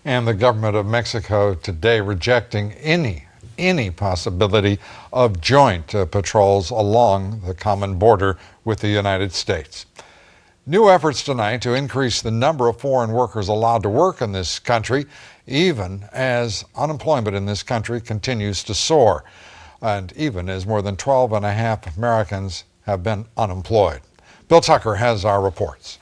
and the government of Mexico today rejecting any possibility of joint patrols along the common border with the United States. New efforts tonight to increase the number of foreign workers allowed to work in this country, even as unemployment in this country continues to soar, and even as more than 12.5 Americans have been unemployed. Bill Tucker has our reports.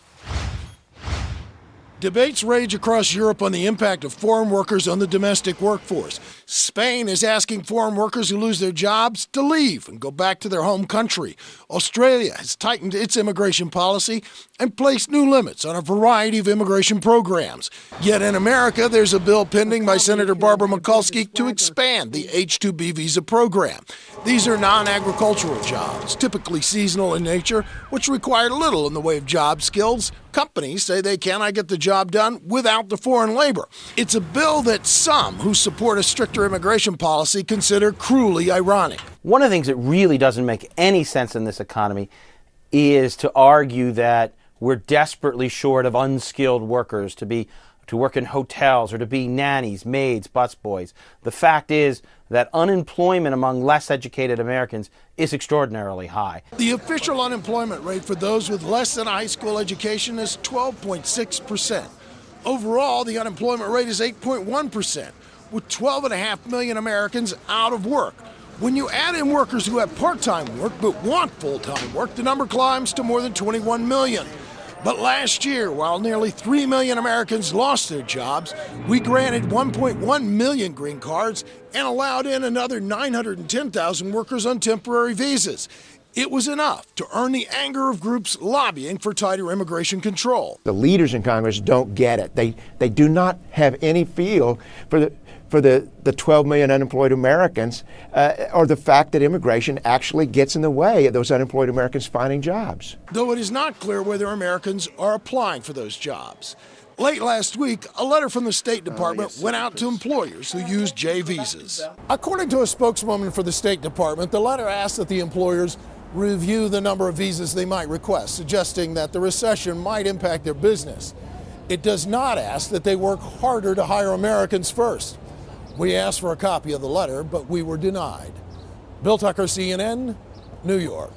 Debates rage across Europe on the impact of foreign workers on the domestic workforce. Spain is asking foreign workers who lose their jobs to leave and go back to their home country. Australia has tightened its immigration policy and placed new limits on a variety of immigration programs. Yet in America, there's a bill pending by Senator Barbara Mikulski to expand the H-2B visa program. These are non-agricultural jobs, typically seasonal in nature, which require little in the way of job skills. Companies say they cannot get the job done without the foreign labor. It's a bill that some who support a stricter immigration policy consider cruelly ironic. One of the things that really doesn't make any sense in this economy is to argue that we're desperately short of unskilled workers to work in hotels or to be nannies, maids, busboys. The fact is that unemployment among less educated Americans is extraordinarily high. The official unemployment rate for those with less than a high school education is 12.6%. Overall, the unemployment rate is 8.1%, with 12.5 million Americans out of work. When you add in workers who have part-time work but want full-time work, the number climbs to more than 21 million. But last year, while nearly 3 million Americans lost their jobs, we granted 1.1 million green cards and allowed in another 910,000 workers on temporary visas. It was enough to earn the anger of groups lobbying for tighter immigration control. The leaders in Congress don't get it. They do not have any feel for the 12 million unemployed Americans or the fact that immigration actually gets in the way of those unemployed Americans finding jobs. Though it is not clear whether Americans are applying for those jobs. Late last week, a letter from the State Department went out to employers who use J visas. According to a spokeswoman for the State Department, the letter asked that the employers review the number of visas they might request, suggesting that the recession might impact their business. It does not ask that they work harder to hire Americans first. We asked for a copy of the letter, but we were denied. Bill Tucker, CNN, New York.